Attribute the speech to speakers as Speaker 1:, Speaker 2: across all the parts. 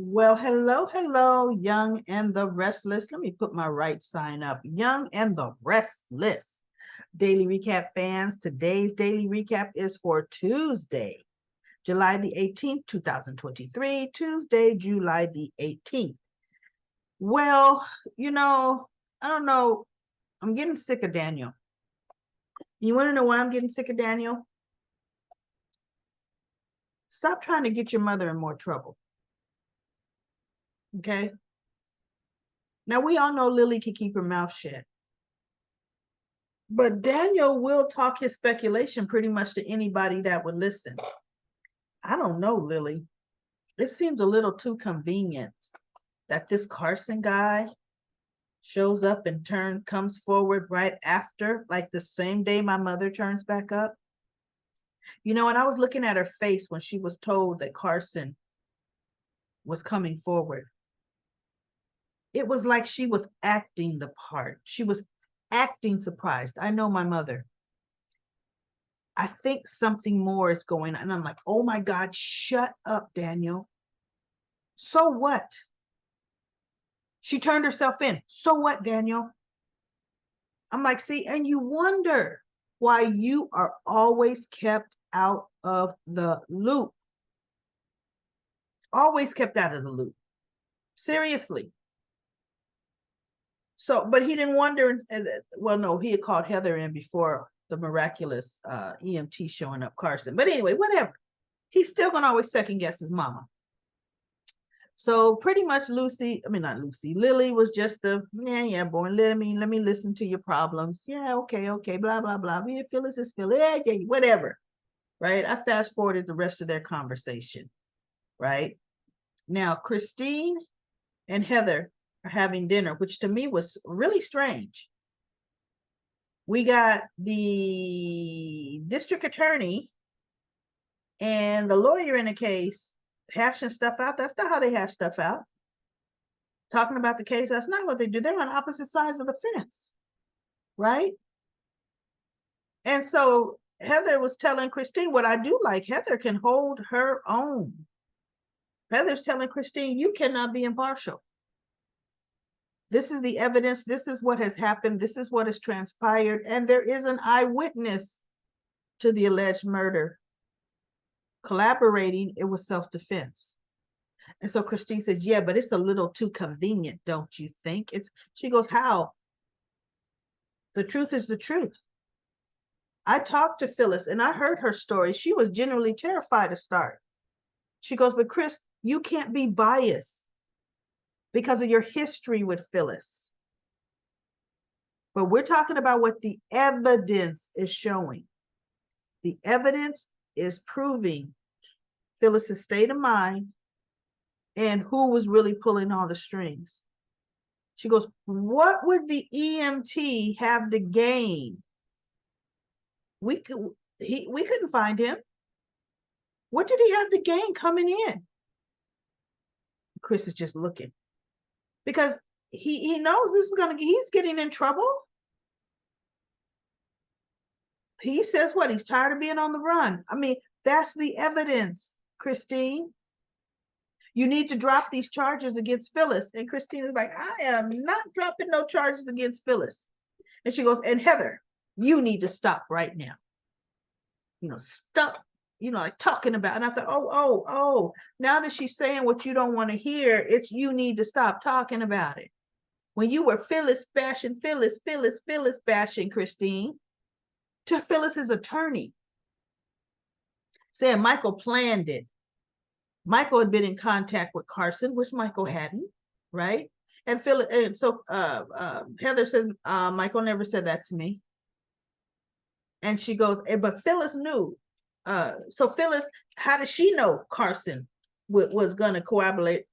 Speaker 1: Well, hello, hello, Young and the Restless. Let me put my right sign up. Young and the Restless. Daily Recap fans, today's daily recap is for Tuesday, July the 18th, 2023. Tuesday, July the 18th. Well, you know, I don't know. I'm getting sick of Daniel. You want to know why I'm getting sick of Daniel? Stop trying to get your mother in more trouble. Okay. Now, we all know Lily can keep her mouth shut. But Daniel will talk his speculation pretty much to anybody that would listen. I don't know, Lily. It seems a little too convenient that this Carson guy shows up and comes forward right after, like the same day my mother turns back up. You know, and I was looking at her face when she was told that Carson was coming forward. It was like she was acting the part. She was acting surprised. I know my mother. I think something more is going on. And I'm like, oh my God, shut up, Daniel. So what? She turned herself in. So what, Daniel? I'm like, see, and you wonder why you are always kept out of the loop. Always kept out of the loop. Seriously. So, but he didn't wonder. Well, no, he had called Heather in before the miraculous EMT showing up, Carson. But anyway, whatever. He's still going to always second guess his mama. So pretty much Lily was just yeah, boy, let me listen to your problems. Yeah, okay, blah, blah, blah. Yeah, Phyllis is Phyllis, yeah, whatever. Right? I fast forwarded the rest of their conversation. Right? Now, Christine and Heather are having dinner, which to me was really strange. We got the district attorney and the lawyer in the case hashing stuff out. That's not how they hash stuff out. Talking about the case, that's not what they do. They're on opposite sides of the fence, right? And so Heather was telling Christine, what I do like, Heather can hold her own. Heather's telling Christine, you cannot be impartial. This is the evidence. This is what has happened. This is what has transpired. And there is an eyewitness to the alleged murder collaborating. It was self-defense. And so Christine says, yeah, but it's a little too convenient, don't you think? She goes, how? The truth is the truth. I talked to Phyllis and I heard her story. She was genuinely terrified to start. She goes, but Chris, you can't be biased because of your history with Phyllis. But we're talking about what the evidence is showing. The evidence is proving Phyllis's state of mind and who was really pulling all the strings. She goes, what would the EMT have to gain? We couldn't find him. What did he have to gain coming in? Chris is just looking because he knows this is he's getting in trouble. He says what? He's tired of being on the run. I mean, that's the evidence, Christine. You need to drop these charges against Phyllis. And Christine is like, I am not dropping no charges against Phyllis. And she goes, and Heather, you need to stop right now. Stop, like talking about. And I thought, oh, now that she's saying what you don't want to hear, it's you need to stop talking about it. When you were Phyllis bashing, Phyllis bashing Christine to Phyllis's attorney, saying Michael planned it. Michael had been in contact with Carson, which Michael hadn't, right? And Phyllis, and so Heather says, Michael never said that to me. And she goes, but Phyllis knew. So Phyllis, how does she know Carson was going to collaborate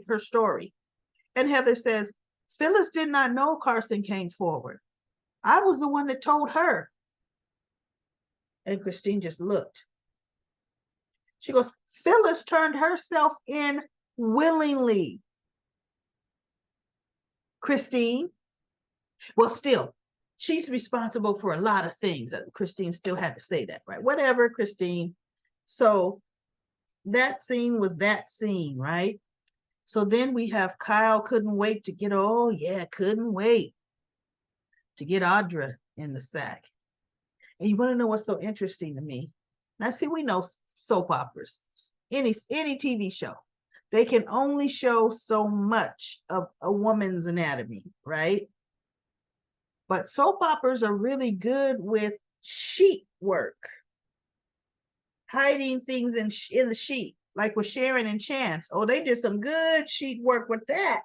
Speaker 1: her story? And Heather says, Phyllis did not know Carson came forward. I was the one that told her. And Christine just looked. She goes, Phyllis turned herself in willingly. Christine, well, still, she's responsible for a lot of things. Christine still had to say that, right? Whatever, Christine. So that scene was that scene, right? So then we have Kyle couldn't wait to get, oh yeah, couldn't wait to get Audra in the sack. And you want to know what's so interesting to me? Now, see, we know soap operas, any TV show, they can only show so much of a woman's anatomy, right? But soap operas are really good with sheet work, hiding things in the sheet, like with Sharon and Chance. Oh, they did some good sheet work with that,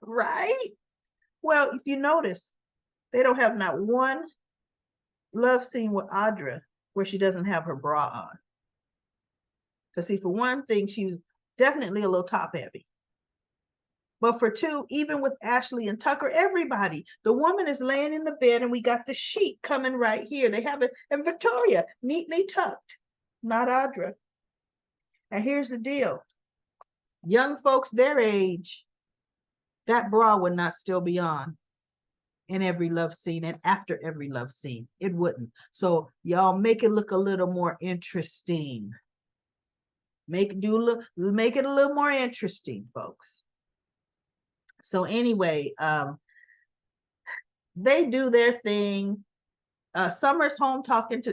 Speaker 1: right? Well, if you notice, they don't have not one love scene with Audra where she doesn't have her bra on. Because see, for one thing, she's definitely a little top heavy. But for two, even with Ashley and Tucker, everybody, the woman is laying in the bed and we got the sheet coming right here. They have it, and Victoria neatly tucked, not Audra. And here's the deal. Young folks their age, that bra would not still be on in every love scene and after every love scene. It wouldn't. So y'all make it look a little more interesting. Make it a little more interesting, folks. So anyway, they do their thing. Summer's home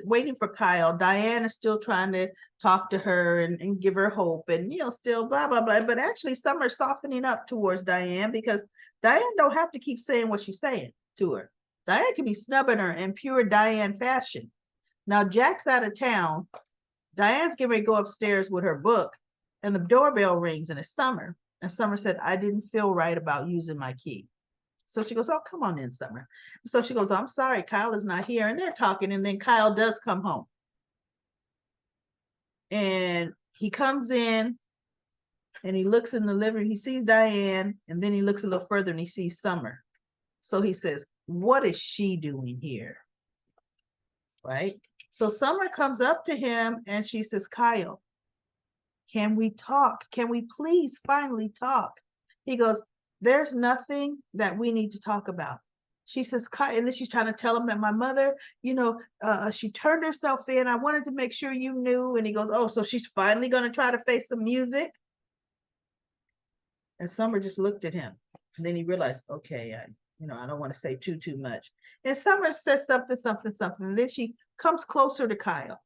Speaker 1: waiting for Kyle. Diane is still trying to talk to her and give her hope and, still blah, blah, blah. But actually Summer's softening up towards Diane because Diane don't have to keep saying what she's saying to her. Diane can be snubbing her in pure Diane fashion. Now Jack's out of town. Diane's getting ready to go upstairs with her book and the doorbell rings and it's Summer. And Summer said, I didn't feel right about using my key. So she goes, oh, come on in, Summer. So she goes, I'm sorry, Kyle is not here. And they're talking. And then Kyle does come home. And he comes in and he looks in the living room. He sees Diane. And then he looks a little further and he sees Summer. So he says, what is she doing here? Right? So Summer comes up to him and she says, Kyle, can we talk? Can we please finally talk? He goes, there's nothing that we need to talk about. She says, and then she's trying to tell him that my mother, she turned herself in. I wanted to make sure you knew. And he goes, oh, so she's finally going to try to face some music. And Summer just looked at him. And then he realized, okay, I don't want to say too much. And Summer says something. And then she comes closer to Kyle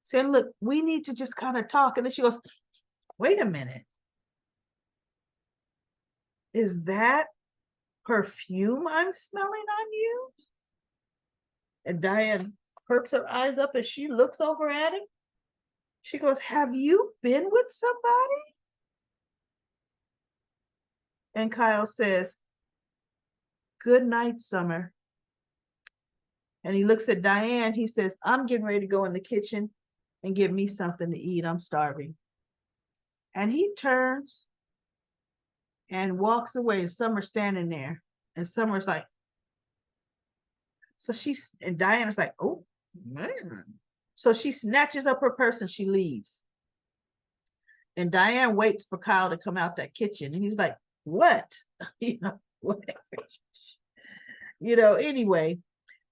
Speaker 1: saying, look, we need to just kind of talk. And then she goes, wait a minute. Is that perfume I'm smelling on you? And Diane perks her eyes up as she looks over at him. She goes, have you been with somebody? And Kyle says, good night, Summer. And he looks at Diane. He says, I'm getting ready to go in the kitchen and get me something to eat. I'm starving. And he turns and walks away. And Summer's standing there. And Summer's like, and Diana's like, oh, man. So she snatches up her purse and she leaves. And Diane waits for Kyle to come out that kitchen. And he's like, what? Whatever. Anyway.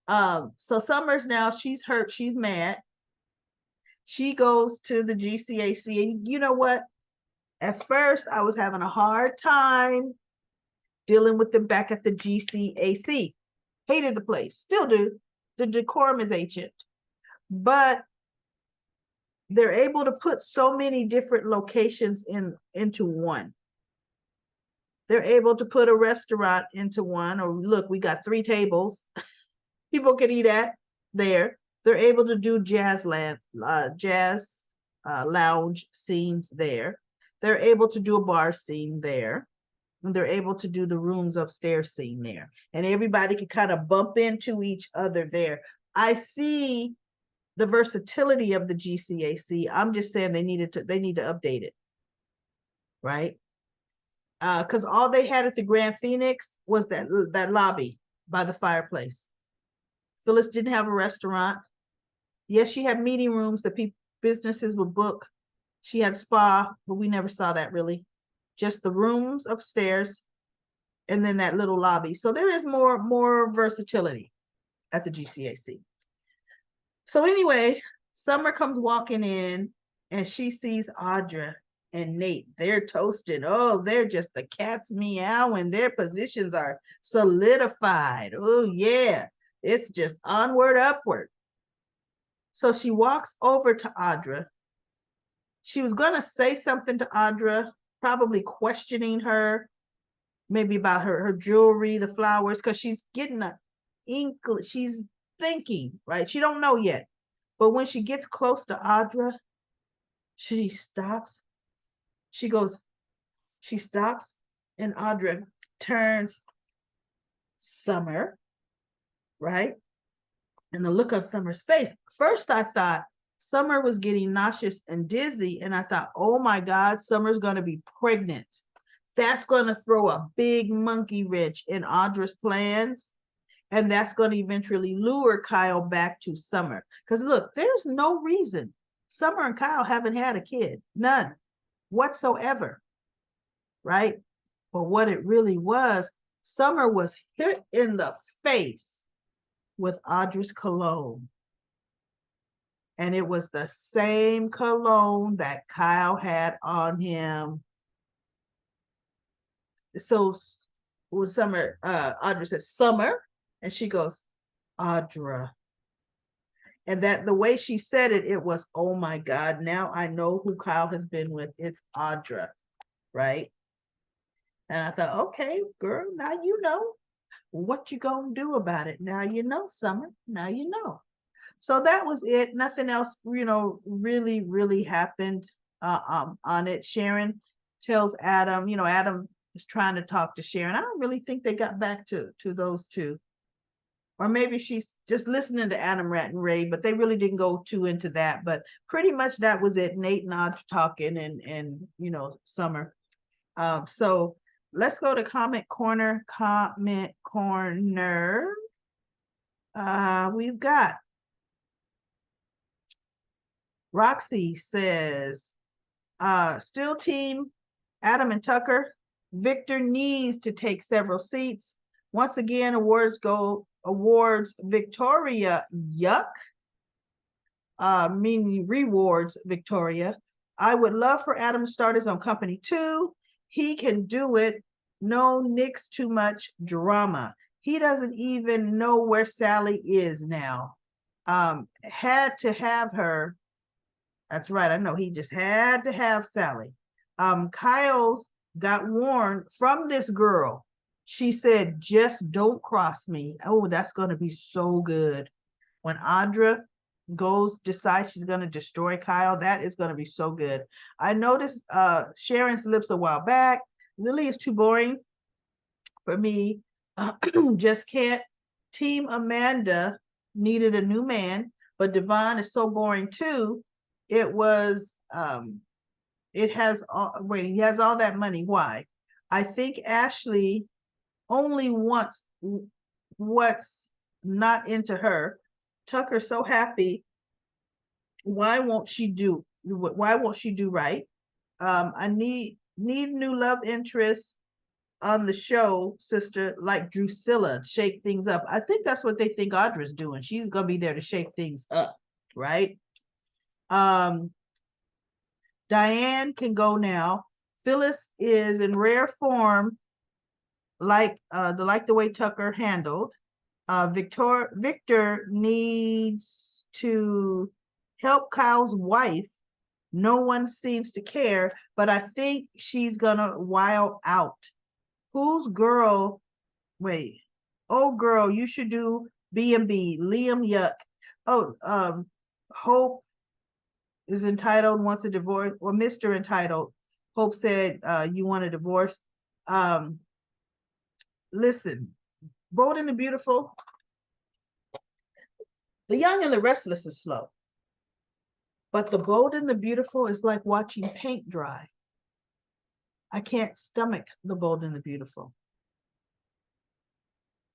Speaker 1: So Summer's now, she's hurt. She's mad. She goes to the GCAC. And you know what? At first, I was having a hard time dealing with them back at the GCAC. Hated the place, still do. The decorum is ancient, but they're able to put so many different locations into one. They're able to put a restaurant into one, or look, we got 3 tables. People can eat at there. They're able to do jazz lounge scenes there. They're able to do a bar scene there. And they're able to do the rooms upstairs scene there. And everybody can kind of bump into each other there. I see the versatility of the GCAC. I'm just saying they need to update it. Right? Because all they had at the Grand Phoenix was that lobby by the fireplace. Phyllis didn't have a restaurant. Yes, she had meeting rooms that businesses would book. She had spa, but we never saw that really. Just the rooms upstairs and then that little lobby. So there is more versatility at the GCAC. So anyway, Summer comes walking in and she sees Audra and Nate. They're toasting. Oh, they're just the cat's meowing. Their positions are solidified. Oh, yeah. It's just onward, upward. So she walks over to Audra. She was going to say something to Audra, probably questioning her, maybe about her jewelry, the flowers, because she's getting a inkling. She's thinking, right? She don't know yet. But when she gets close to Audra, she stops. She stops, and Audra turns Summer, right? And the look on Summer's face. First, I thought Summer was getting nauseous and dizzy, and I thought, oh my God, Summer's going to be pregnant. That's going to throw a big monkey wrench in Audra's plans, and that's going to eventually lure Kyle back to Summer. Because look, there's no reason Summer and Kyle haven't had a kid, none whatsoever, right? But what it really was, Summer was hit in the face with Audra's cologne. And it was the same cologne that Kyle had on him. So when Audra says Summer, and she goes, Audra. And that the way she said it, it was, oh my God, now I know who Kyle has been with. It's Audra, right? And I thought, okay, girl, now you know what you gonna do about it. Now you know, Summer. Now you know. So that was it. Nothing else, really happened on it. Sharon tells Adam, Adam is trying to talk to Sharon. I don't really think they got back to those two. Or maybe she's just listening to Adam, Rat, and Ray, but they really didn't go too into that. But pretty much that was it. Nate and Audra talking and Summer. So let's go to comment corner. We've got Roxy says, still team Adam and Tucker. Victor needs to take several seats. Once again, awards Victoria. Yuck. Meaning rewards Victoria. I would love for Adam to start his own company too. He can do it. No Nick's too much drama. He doesn't even know where Sally is now. Had to have her. That's right. I know he just had to have Sally. Kyle's got warned from this girl. She said, just don't cross me. Oh, that's going to be so good. When Audra decides she's going to destroy Kyle, that is going to be so good. I noticed Sharon's lips a while back. Lily is too boring for me. Just can't. Team Amanda needed a new man, but Devon is so boring too. It was, he has all that money. Why? I think Ashley only wants what's not into her. Tucker's so happy. Why won't she do right? I need new love interests on the show, sister, like Drusilla, shake things up. I think that's what they think Audra's doing. She's gonna be there to shake things up, right? Diane can go now. Phyllis is in rare form, like the way Tucker handled. Victor needs to help Kyle's wife. No one seems to care, but I think she's gonna wild out. Whose girl? Wait. Oh, girl, you should do B&B. Liam, yuck. Oh, Hope is entitled, wants a divorce, or Mr. Entitled. Hope said, you want a divorce. Listen, Bold and the Beautiful, The Young and the Restless is slow. But The Bold and the Beautiful is like watching paint dry. I can't stomach The Bold and the Beautiful.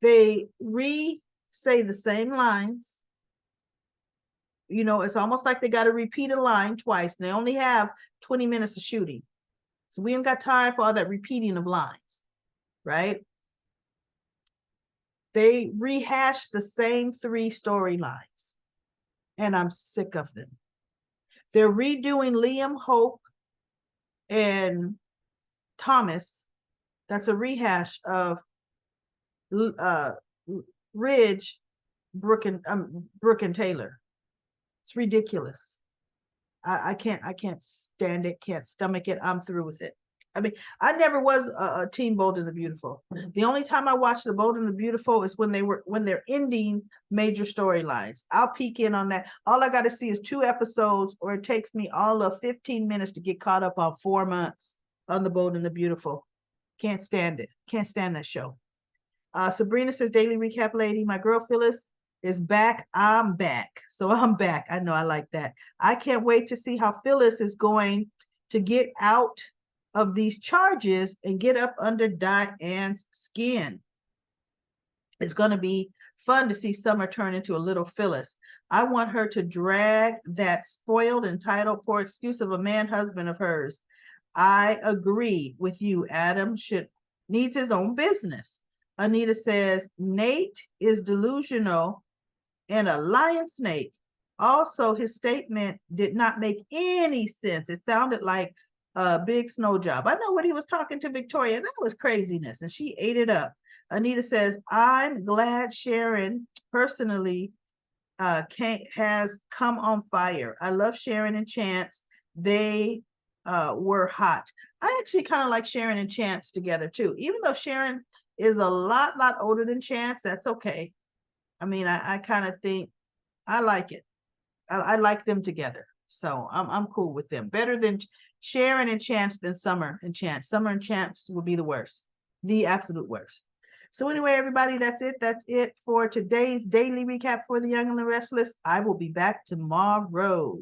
Speaker 1: They say the same lines. It's almost like they got to repeat a line twice. They only have 20 minutes of shooting. So we ain't got time for all that repeating of lines, right? They rehash the same 3 storylines, and I'm sick of them. They're redoing Liam, Hope, and Thomas. That's a rehash of uh, Ridge, Brooke and Taylor. It's ridiculous. I can't stand it, can't stomach it. I'm through with it. I mean, I never was a team Bold and the Beautiful. The only time I watched the Bold and the Beautiful is when they're ending major storylines. I'll peek in on that. All I got to see is 2 episodes, or it takes me all of 15 minutes to get caught up on 4 months on the Bold and the Beautiful. Can't stand it. Can't stand that show. Sabrina says, daily recap lady. My girl Phyllis is back. I'm back. So I'm back. I know I like that. I can't wait to see how Phyllis is going to get out of these charges and get up under Diane's skin. It's going to be fun to see Summer turn into a little Phyllis. I want her to drag that spoiled, entitled, poor excuse of a man husband of hers. I agree with you. Adam needs his own business. Anita says, Nate is delusional and a lion snake. Also, his statement did not make any sense. It sounded like a big snow job. I know when he was talking to Victoria, that was craziness, and she ate it up. Anita says, I'm glad Sharon personally has come on fire. I love Sharon and Chance. They were hot. I actually kind of like Sharon and Chance together too, even though Sharon is a lot older than Chance. That's okay. I mean, I kind of think I like it. I like them together. So I'm cool with them. Better than Sharon and Chance than Summer and Chance. Summer and Chance would be the worst. The absolute worst. So anyway, everybody, that's it. That's it for today's daily recap for the Young and the Restless. I will be back tomorrow.